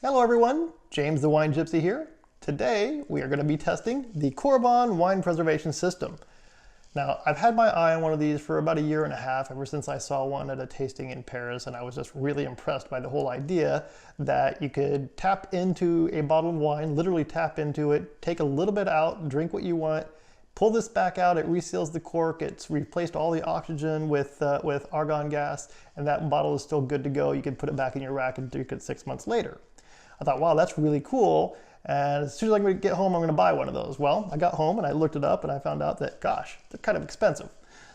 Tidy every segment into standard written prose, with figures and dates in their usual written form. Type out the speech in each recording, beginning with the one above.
Hello everyone, James the Wine Gypsy here. Today we are going to be testing the Coravin Wine Preservation System. Now I've had my eye on one of these for about a year and a half, ever since I saw one at a tasting in Paris, and I was just really impressed by the whole idea that you could tap into a bottle of wine, literally tap into it, take a little bit out, drink what you want, pull this back out, it reseals the cork, it's replaced all the oxygen with argon gas, and that bottle is still good to go. You can put it back in your rack and drink it 6 months later. I thought, wow, that's really cool. And as soon as I get home, I'm gonna buy one of those. Well, I got home and I looked it up and I found out that, gosh, they're kind of expensive.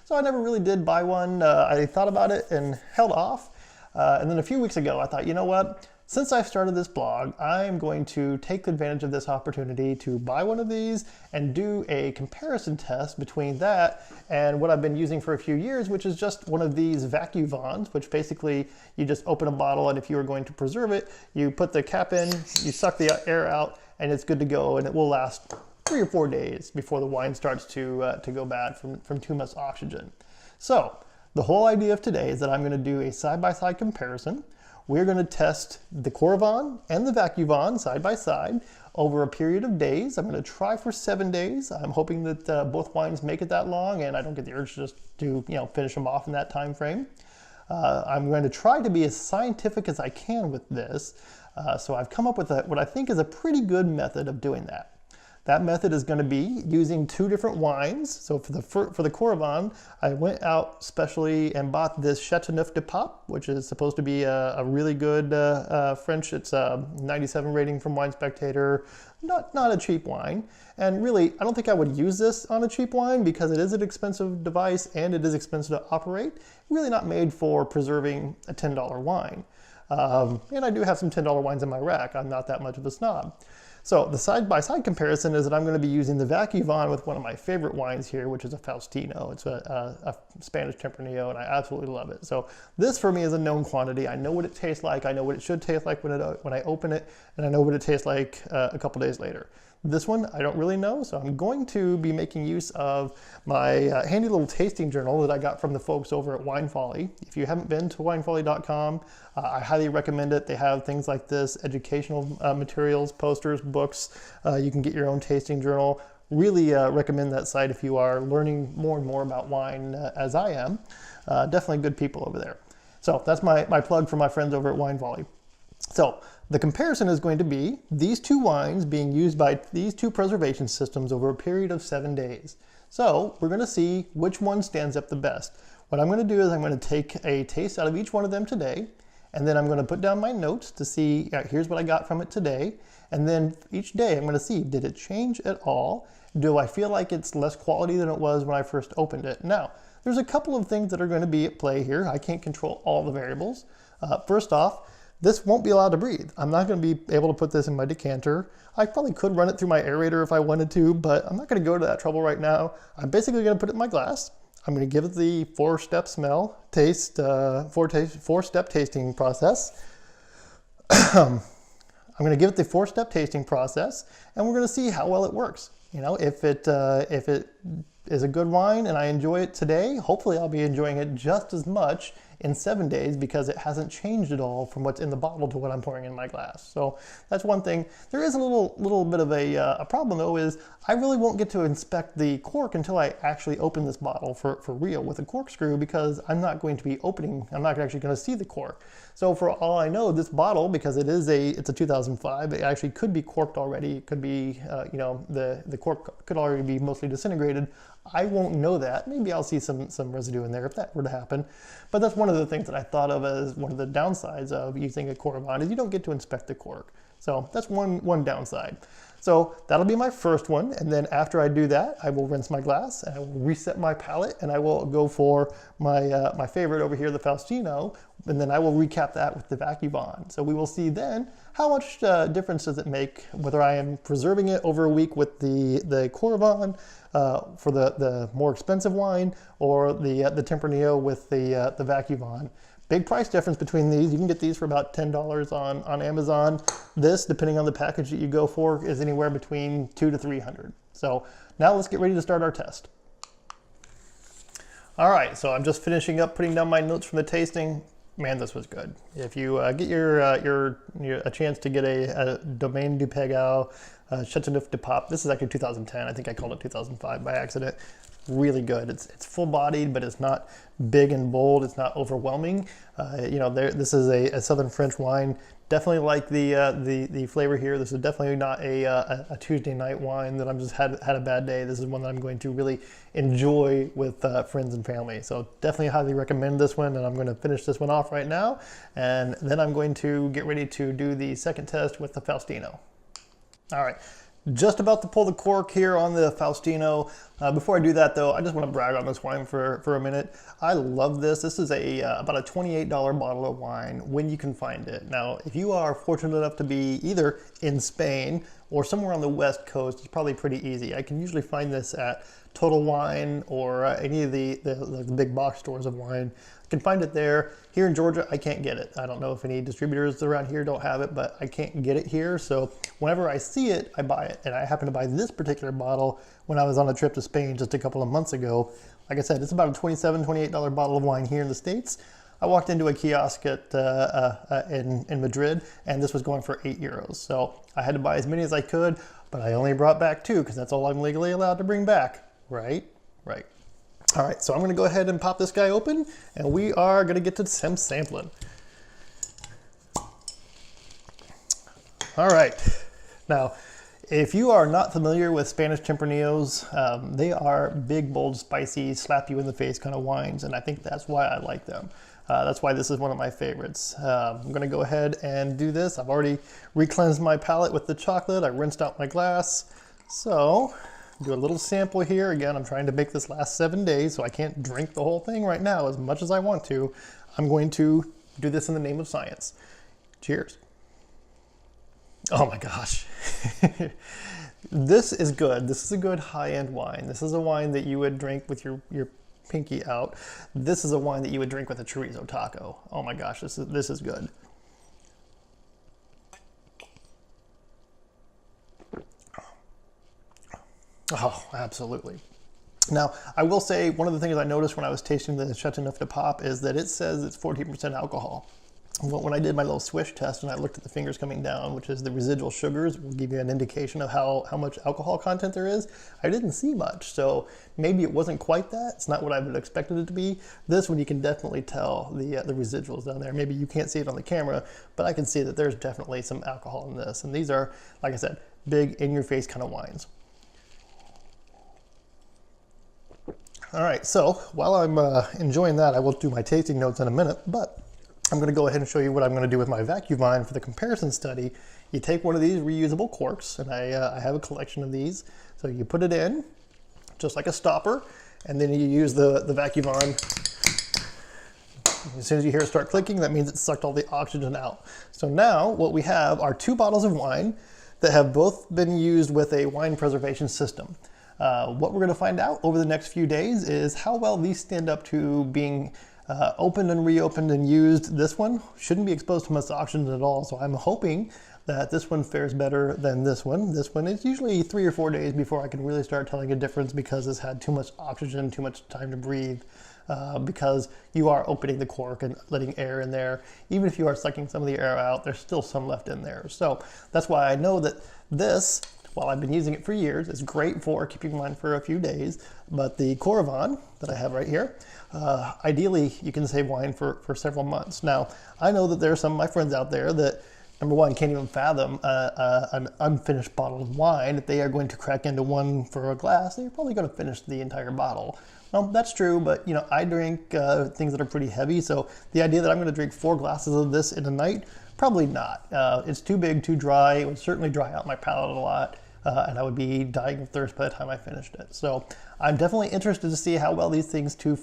So I never really did buy one. I thought about it and held off. And then a few weeks ago, I thought, you know what? Since I started this blog, I'm going to take advantage of this opportunity to buy one of these and do a comparison test between that and what I've been using for a few years, which is just one of these vacuums, which basically you just open a bottle, and if you are going to preserve it, you put the cap in, you suck the air out, and it's good to go, and it will last 3 or 4 days before the wine starts to go bad from too much oxygen. So the whole idea of today is that I'm going to do a side-by-side comparison. We're going to test the Coravin and the vacuum side by side over a period of days. I'm going to try for 7 days. I'm hoping that both wines make it that long and I don't get the urge just to finish them off in that time frame. I'm going to try to be as scientific as I can with this. So I've come up with what I think is a pretty good method of doing that. That method is going to be using 2 different wines. So for the Coravin, I went out specially and bought this Chateauneuf de Pape, which is supposed to be a really good French. It's a 97 rating from Wine Spectator. Not a cheap wine. And really, I don't think I would use this on a cheap wine because it is an expensive device and it is expensive to operate. Really not made for preserving a $10 wine. And I do have some $10 wines in my rack. I'm not that much of a snob. So the side-by-side comparison is that I'm going to be using the vacuum with one of my favorite wines here, which is a Faustino. It's a Spanish Tempranillo, and I absolutely love it. So this for me is a known quantity. I know what it tastes like. I know what it should taste like when I open it, and I know what it tastes like a couple days later. This one, I don't really know, so I'm going to be making use of my handy little tasting journal that I got from the folks over at Wine Folly. If you haven't been to winefolly.com, I highly recommend it. They have things like this, educational materials, posters, books. You can get your own tasting journal. Really recommend that site if you are learning more and more about wine as I am. Definitely good people over there. So that's my plug for my friends over at Wine Folly. So the comparison is going to be these 2 wines being used by these 2 preservation systems over a period of 7 days. So we're going to see which one stands up the best. What I'm going to do is I'm going to take a taste out of each one of them today, and then I'm going to put down my notes to see, here's what I got from it today. And then each day I'm going to see, did it change at all? Do I feel like it's less quality than it was when I first opened it? Now, there's a couple of things that are going to be at play here. I can't control all the variables. First off, this won't be allowed to breathe. I'm not going to be able to put this in my decanter. I probably could run it through my aerator if I wanted to, but I'm not going to go to that trouble right now. I'm basically going to put it in my glass. I'm going to give it the 4-step smell, taste, 4-step tasting process. I'm going to give it the 4-step tasting process, and we're going to see how well it works. If it is a good wine and I enjoy it today, hopefully I'll be enjoying it just as much in 7 days because it hasn't changed at all from what's in the bottle to what I'm pouring in my glass. So that's one thing. There is a little bit of a problem though, is I really won't get to inspect the cork until I actually open this bottle for real with a corkscrew, because I'm not going to be opening, I'm not actually going to see the cork. So for all I know, this bottle, because it's a 2005, it actually could be corked already. It could be, the cork could already be mostly disintegrated. I won't know that. Maybe I'll see some residue in there if that were to happen. But that's one of the things that I thought of as one of the downsides of using a Coravin, is you don't get to inspect the cork. So that's one downside. So that'll be my first one, and then after I do that, I will rinse my glass, and I will reset my palate, and I will go for my favorite over here, the Faustino, and then I will recap that with the vacuum. So we will see then how much difference does it make whether I am preserving it over a week with the Coravin for the more expensive wine, or the Tempranillo with the vacuum. Big price difference between these. You can get these for about $10 on Amazon. This, depending on the package that you go for, is anywhere between $200 to $300. So now let's get ready to start our test. All right, so I'm just finishing up putting down my notes from the tasting. Man, this was good. If you get a chance to get a Domaine du Pégao Chateauneuf de Pape, this is actually 2010. I think I called it 2005 by accident. Really good. It's full-bodied, but it's not big and bold. It's not overwhelming. This is a Southern French wine. Definitely like the flavor here. This is definitely not a Tuesday night wine that I'm just had a bad day. This is one that I'm going to really enjoy with friends and family. So definitely highly recommend this one, and I'm going to finish this one off right now, and then I'm going to get ready to do the second test with the Faustino. All right. Just about to pull the cork here on the Faustino. Before I do that though, I just want to brag on this wine for a minute. I love this. This is about a $28 bottle of wine when you can find it. Now, if you are fortunate enough to be either in Spain or somewhere on the West Coast, it's probably pretty easy. I can usually find this at Total Wine or any of the big box stores of wine. I can find it there. Here in Georgia, I can't get it. I don't know if any distributors around here don't have it, but I can't get it here. So whenever I see it, I buy it. And I happen to buy this particular bottle when I was on a trip to Spain just a couple of months ago. Like I said, it's about a $27, $28 bottle of wine here in the States. I walked into a kiosk in Madrid, and this was going for €8. So I had to buy as many as I could, but I only brought back 2 because that's all I'm legally allowed to bring back. Right? Right. All right, so I'm going to go ahead and pop this guy open, and we are going to get to some sampling. All right. Now, if you are not familiar with Spanish Tempranillos, they are big, bold, spicy, slap you in the face kind of wines, and I think that's why I like them. That's why this is one of my favorites. I'm going to go ahead and do this. I've already re-cleansed my palate with the chocolate. I rinsed out my glass. So do a little sample here. Again, I'm trying to make this last 7 days, so I can't drink the whole thing right now as much as I want to. I'm going to do this in the name of science. Cheers. Oh my gosh. This is good. This is a good high-end wine. This is a wine that you would drink with your pinky out. This is a wine that you would drink with a chorizo taco. Oh my gosh, this is good. Oh, absolutely. Now, I will say one of the things I noticed when I was tasting the Chateauneuf de Pape is that it says it's 14% alcohol. When I did my little swish test and I looked at the fingers coming down, which is the residual sugars, will give you an indication of how much alcohol content there is, I didn't see much. So maybe it wasn't quite that. It's not what I would have expected it to be. This one you can definitely tell the residuals down there. Maybe you can't see it on the camera, but I can see that there's definitely some alcohol in this. And these are, like I said, big in-your-face kind of wines. All right, so while I'm enjoying that, I will do my tasting notes in a minute, but I'm going to go ahead and show you what I'm going to do with my vacuum vine for the comparison study. You take one of these reusable corks, and I have a collection of these. So you put it in, just like a stopper, and then you use the vacuum vine. As soon as you hear it start clicking, that means it sucked all the oxygen out. So now what we have are 2 bottles of wine that have both been used with a wine preservation system. What we're going to find out over the next few days is how well these stand up to being opened and reopened and used. This one shouldn't be exposed to much oxygen at all, so I'm hoping that this one fares better than this one. This one is usually 3 or 4 days before I can really start telling a difference because it's had too much oxygen, too much time to breathe, because you are opening the cork and letting air in there. Even if you are sucking some of the air out, there's still some left in there. So that's why I know that this, while I've been using it for years, it's great for keeping wine for a few days, but the Coravin that I have right here, ideally you can save wine for several months. Now, I know that there are some of my friends out there that, number one, can't even fathom an unfinished bottle of wine. If they are going to crack into one for a glass, they're probably going to finish the entire bottle. Well, that's true, but I drink things that are pretty heavy, so the idea that I'm going to drink 4 glasses of this in a night, probably not. It's too big, too dry. It would certainly dry out my palate a lot. And I would be dying of thirst by the time I finished it. So I'm definitely interested to see how well these things two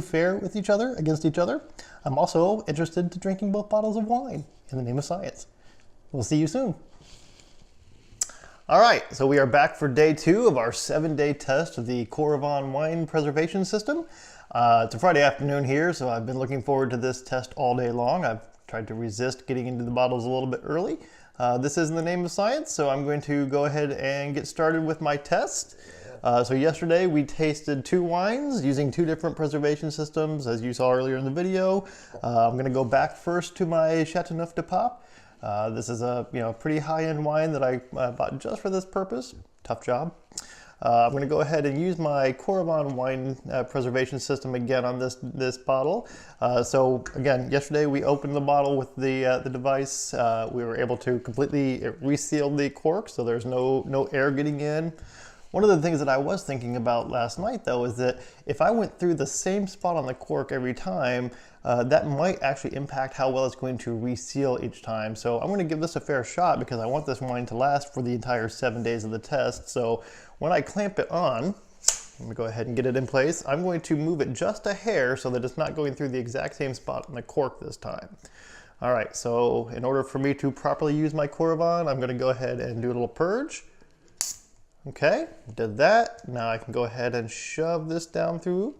fare with each other, against each other. I'm also interested to drinking both bottles of wine in the name of science. We'll see you soon. All right, so we are back for day 2 of our 7-day test of the Coravin Wine Preservation System. It's a Friday afternoon here, so I've been looking forward to this test all day long. I've tried to resist getting into the bottles a little bit early. This is in the name of science, so I'm going to go ahead and get started with my test. So yesterday we tasted 2 wines using 2 different preservation systems, as you saw earlier in the video. I'm going to go back first to my Chateauneuf de Pape. This is a pretty high-end wine that I bought just for this purpose. Tough job. I'm going to go ahead and use my Coravin Wine Preservation System again on this bottle. So again, yesterday we opened the bottle with the device. We were able to completely reseal the cork, so there's no air getting in. One of the things that I was thinking about last night, though, is that if I went through the same spot on the cork every time, that might actually impact how well it's going to reseal each time. So I'm going to give this a fair shot because I want this wine to last for the entire 7 days of the test. So when I clamp it on, let me go ahead and get it in place. I'm going to move it just a hair so that it's not going through the exact same spot on the cork this time. All right, so in order for me to properly use my Coravin, I'm going to go ahead and do a little purge. Okay, did that. Now I can go ahead and shove this down through.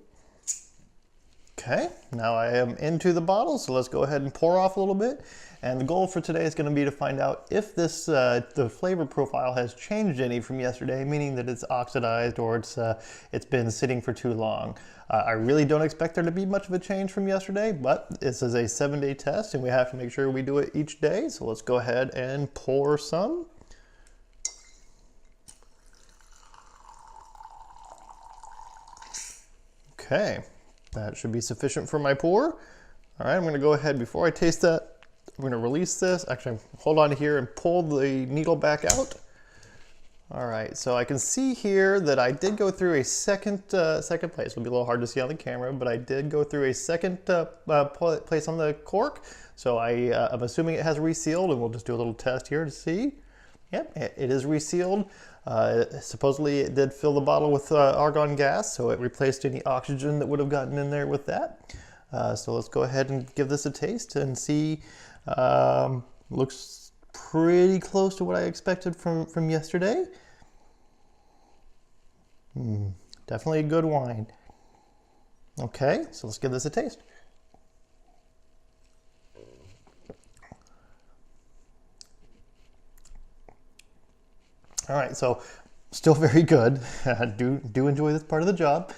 Okay, now I am into the bottle, so let's go ahead and pour off a little bit. And the goal for today is going to be to find out if this the flavor profile has changed any from yesterday, meaning that it's oxidized or it's been sitting for too long. I really don't expect there to be much of a change from yesterday, but this is a 7-day test and we have to make sure we do it each day. So let's go ahead and pour some. Okay, that should be sufficient for my pour. All right, I'm going to go ahead, before I taste that, I'm going to release this. Actually, hold on here and pull the needle back out. All right, so I can see here that I did go through a second place. It'll be a little hard to see on the camera, but I did go through a second place on the cork. So I'm assuming it has resealed, and we'll just do a little test here to see. Yep, it is resealed. Supposedly it did fill the bottle with argon gas, so it replaced any oxygen that would have gotten in there with that. So let's go ahead and give this a taste and see. Looks pretty close to what I expected from yesterday. Definitely a good wine. Okay, so let's give this a taste. All right, so still very good. I do enjoy this part of the job.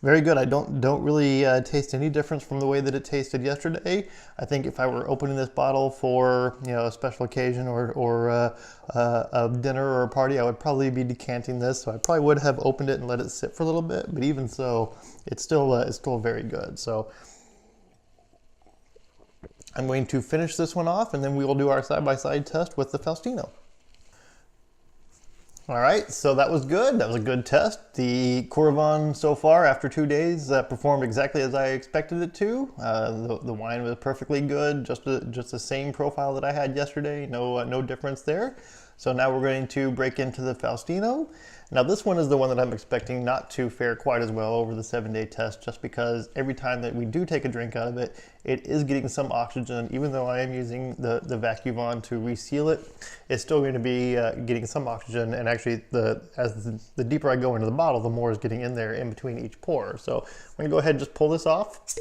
Very good. I don't really taste any difference from the way that it tasted yesterday. I think if I were opening this bottle for a special occasion or a dinner or a party, I would probably be decanting this. So I probably would have opened it and let it sit for a little bit. But even so, it's still very good. So I'm going to finish this one off, and then we will do our side-by-side test with the Faustino. All right, so that was good. That was a good test. The Coravin so far, after 2 days, performed exactly as I expected it to. The wine was perfectly good, just the same profile that I had yesterday. No difference there. So now we're going to break into the Faustino. Now this one is the one that I'm expecting not to fare quite as well over the 7-day test, just because every time that we do take a drink out of it, it is getting some oxygen. Even though I am using the Vacuvon to reseal it, it's still going to be getting some oxygen. And actually, as the deeper I go into the bottle, the more is getting in there in between each pour. So I'm going to go ahead and just pull this off.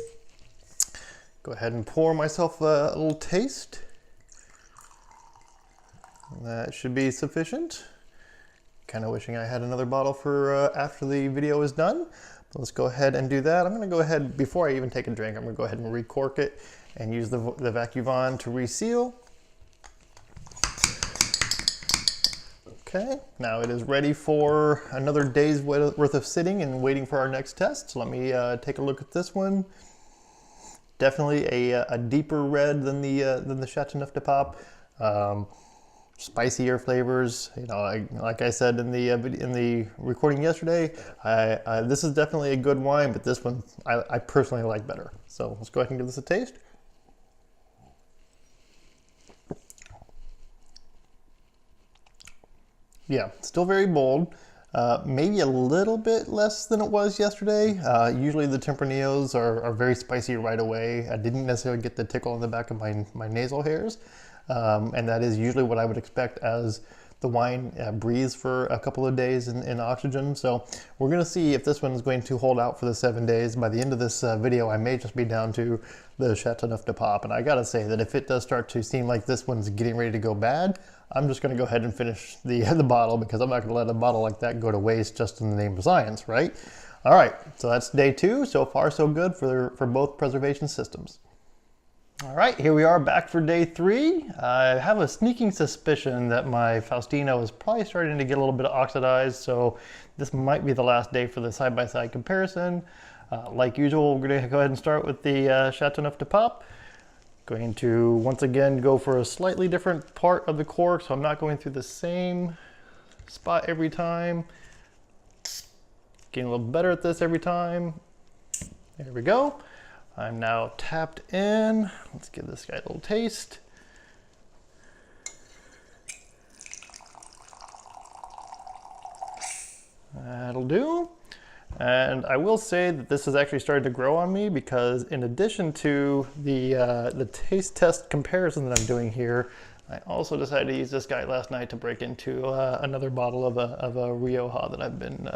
Go ahead and pour myself a little taste. That should be sufficient. Kind of wishing I had another bottle for after the video is done. But let's go ahead and do that. I'm going to go ahead, before I even take a drink, I'm going to go ahead and recork it and use the Vacuvon to reseal. Okay, now it is ready for another day's worth of sitting and waiting for our next test. So let me take a look at this one. Definitely a deeper red than the Chateauneuf de Pape. Spicier flavors, like I said in the recording yesterday, this is definitely a good wine, but this one I personally like better. So let's go ahead and give this a taste. Yeah, still very bold. Maybe a little bit less than it was yesterday. Usually the Tempranillos are very spicy right away. I didn't necessarily get the tickle in the back of my nasal hairs. And that is usually what I would expect as the wine breathes for a couple of days in oxygen. So we're gonna see if this one is going to hold out for the 7 days. By the end of this video, I may just be down to the Chateauneuf de Pape. And I gotta say that if it does start to seem like this one's getting ready to go bad, I'm just gonna go ahead and finish the bottle, because I'm not gonna let a bottle like that go to waste just in the name of science, right? All right, so that's day 2. So far, so good for both preservation systems. All right, here we are back for day 3. I have a sneaking suspicion that my Faustino is probably starting to get a little bit oxidized, so this might be the last day for the side-by-side comparison. Like usual, we're gonna go ahead and start with the Chateauneuf de Pape. Going to, once again, go for a slightly different part of the cork, so I'm not going through the same spot every time. Getting a little better at this every time. There we go. I'm now tapped in. Let's give this guy a little taste. That'll do. And I will say that this has actually started to grow on me, because in addition to the taste test comparison that I'm doing here, I also decided to use this guy last night to break into another bottle of a Rioja that I've been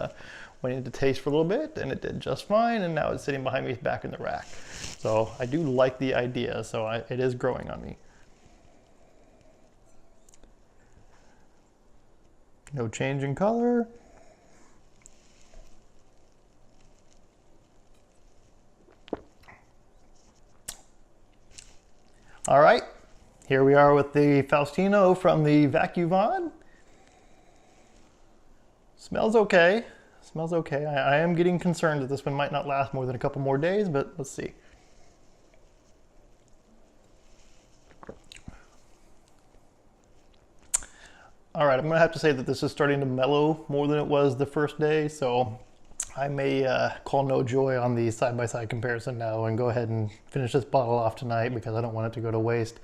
waiting to taste for a little bit, and it did just fine, and now it's sitting behind me back in the rack. So I do like the idea, so it is growing on me. No change in color. All right, here we are with the Faustino from the Vacuvon. Smells okay. Smells okay. I am getting concerned that this one might not last more than a couple more days, but let's see. All right, I'm gonna have to say that this is starting to mellow more than it was the first day, so I may call no joy on the side-by-side comparison now and go ahead and finish this bottle off tonight, because I don't want it to go to waste.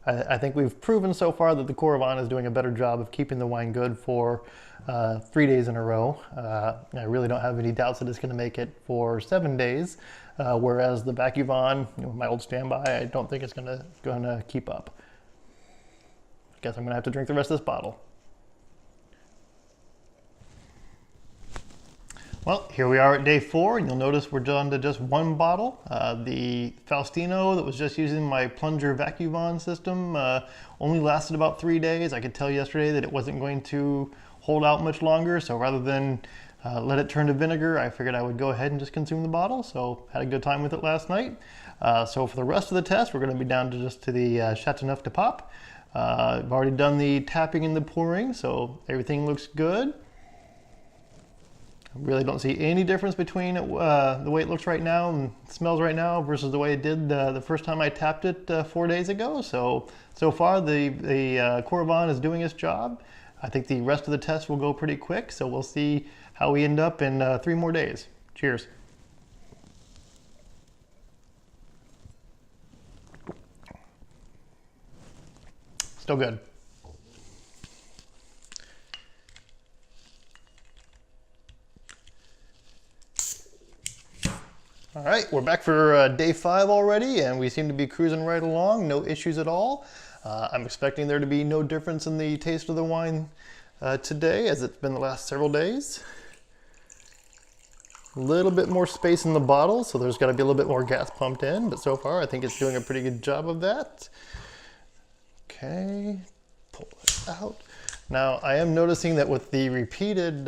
I think we've proven so far that the Coravin is doing a better job of keeping the wine good for 3 days in a row. I really don't have any doubts that it's going to make it for 7 days, whereas the Vacuvon, my old standby, I don't think it's going to keep up. I guess I'm going to have to drink the rest of this bottle. Well, here we are at day 4, and you'll notice we're down to just one bottle. The Faustino that was just using my plunger Vacuvon system only lasted about 3 days. I could tell yesterday that it wasn't going to hold out much longer, so rather than let it turn to vinegar, I figured I would go ahead and just consume the bottle. So had a good time with it last night. So for the rest of the test, we're going to be down to just to the Chateauneuf de Pape. I've already done the tapping and the pouring, so everything looks good. I really don't see any difference between the way it looks right now and smells right now versus the way it did the first time I tapped it 4 days ago. So far the Coravin is doing its job. I think the rest of the test will go pretty quick, so we'll see how we end up in 3 more days. Cheers. Still good. All right, we're back for day 5 already, and we seem to be cruising right along, no issues at all. I'm expecting there to be no difference in the taste of the wine today, as it's been the last several days. A little bit more space in the bottle, so there's got to be a little bit more gas pumped in, but so far I think it's doing a pretty good job of that. Okay, pull it out. Now, I am noticing that with the repeated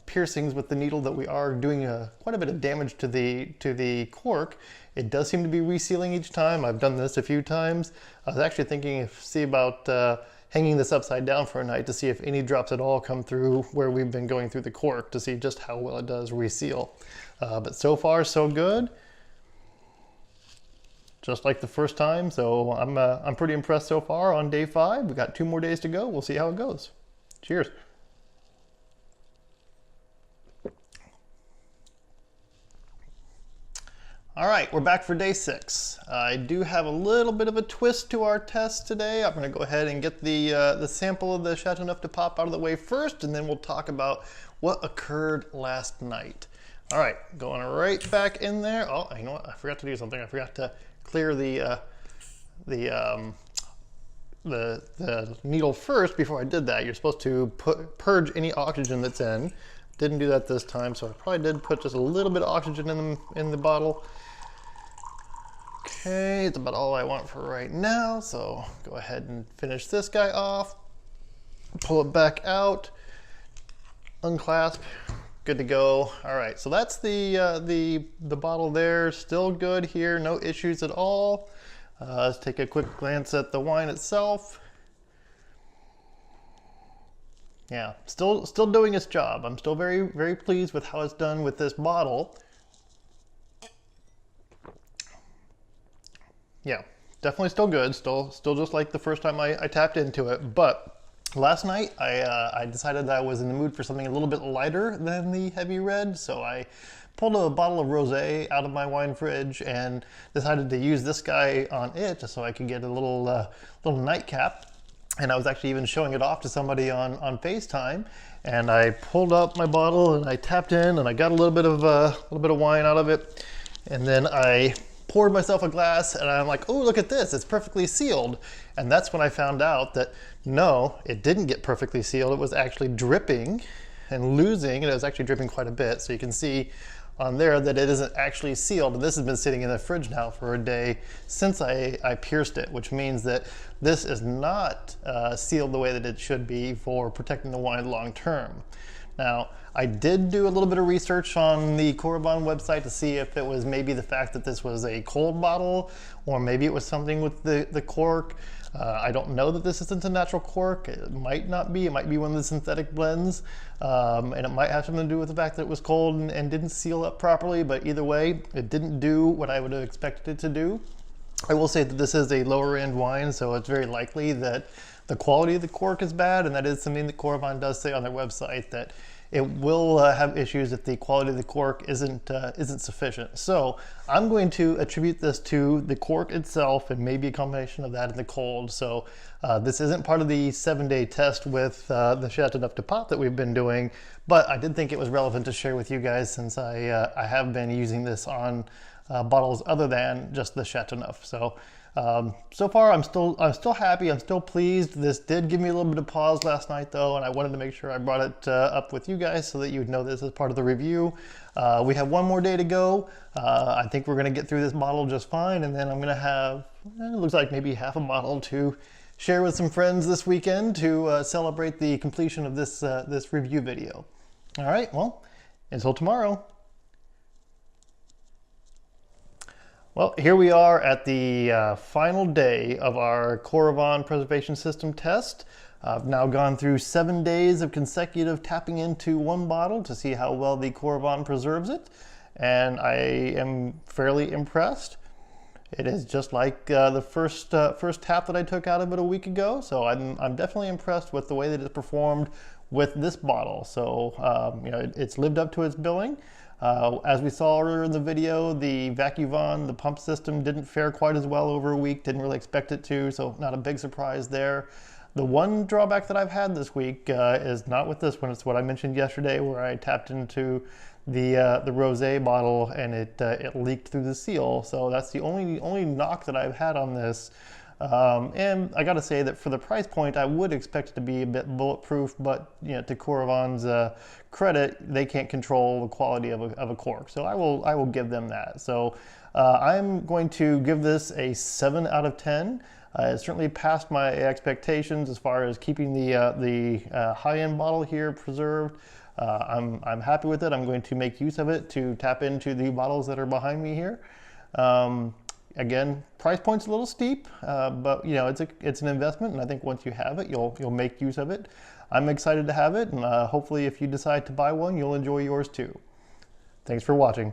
piercings with the needle that we are doing quite a bit of damage to the cork. It does seem to be resealing each time. I've done this a few times. I was actually thinking, see about hanging this upside down for a night to see if any drops at all come through where we've been going through the cork to see just how well it does reseal. But so far, so good. Just like the first time, so I'm pretty impressed so far on day 5. We've got 2 more days to go. We'll see how it goes. Cheers. All right, we're back for day 6. I do have a little bit of a twist to our test today. I'm going to go ahead and get the sample of the Chateauneuf de Pape out of the way first, and then we'll talk about what occurred last night. All right, going right back in there. Oh, you know what? I forgot to do something. I forgot to clear the the needle first before I did that. You're supposed to purge any oxygen that's in. Didn't do that this time, so I probably did put just a little bit of oxygen in the bottle. Okay, it's about all I want for right now, so go ahead and finish this guy off. Pull it back out, unclasp, good to go. All right, so that's the bottle there, still good here, no issues at all. Let's take a quick glance at the wine itself. Yeah, still doing its job. I'm still very, very pleased with how it's done with this bottle. Yeah, definitely still good. Still just like the first time I tapped into it. But last night I decided that I was in the mood for something a little bit lighter than the heavy red, so I pulled a bottle of rosé out of my wine fridge and decided to use this guy on it just so I could get a little nightcap. And I was actually even showing it off to somebody on FaceTime. And I pulled up my bottle and I tapped in and I got a little bit of wine out of it. And then I poured myself a glass and I'm like, oh, look at this, it's perfectly sealed. And that's when I found out that no, it didn't get perfectly sealed. It was actually dripping and losing, and it was actually dripping quite a bit. So you can see on there that it isn't actually sealed. And this has been sitting in the fridge now for a day since I pierced it, which means that this is not sealed the way that it should be for protecting the wine long term. Now, I did do a little bit of research on the Coravin website to see if it was maybe the fact that this was a cold bottle, or maybe it was something with the cork. I don't know that this isn't a natural cork. It might not be. It might be one of the synthetic blends. And it might have something to do with the fact that it was cold and didn't seal up properly. But either way, it didn't do what I would have expected it to do. I will say that this is a lower end wine, so it's very likely that the quality of the cork is bad, and that is something that Coravin does say on their website, that it will have issues if the quality of the cork isn't sufficient. So I'm going to attribute this to the cork itself and maybe a combination of that and the cold. So this isn't part of the 7-day test with the Chateau Neuf de Pop that we've been doing, but I did think it was relevant to share with you guys since I have been using this on bottles other than just the Chateau Neuf. So so far I'm still happy, I'm still pleased. This did give me a little bit of pause last night though, and I wanted to make sure I brought it up with you guys so that you would know this as part of the review. We have one more day to go. I think we're gonna get through this bottle just fine, and then I'm gonna have, it looks like maybe half a bottle to share with some friends this weekend to celebrate the completion of this, this review video. All right, well, until tomorrow. Well, here we are at the final day of our Coravin Preservation System test. I've now gone through 7 days of consecutive tapping into one bottle to see how well the Coravin preserves it, and I am fairly impressed. It is just like the first tap that I took out of it a week ago, so I'm definitely impressed with the way that it performed with this bottle. So you know, it's lived up to its billing. As we saw earlier in the video, the VacuVon, the pump system, didn't fare quite as well over a week, didn't really expect it to, so not a big surprise there. The one drawback that I've had this week is not with this one, it's what I mentioned yesterday where I tapped into the rosé bottle and it leaked through the seal, so that's the only knock that I've had on this. And I gotta say that for the price point, I would expect it to be a bit bulletproof, but you know, to Coravin's credit, they can't control the quality of a cork, so I will give them that. So I'm going to give this a 7 out of 10. It certainly passed my expectations as far as keeping the high-end bottle here preserved. I'm happy with it. I'm going to make use of it to tap into the bottles that are behind me here. Again, price point's a little steep, but you know, it's an investment, and I think once you have it, you'll make use of it. I'm excited to have it, and hopefully if you decide to buy one, you'll enjoy yours too. Thanks for watching.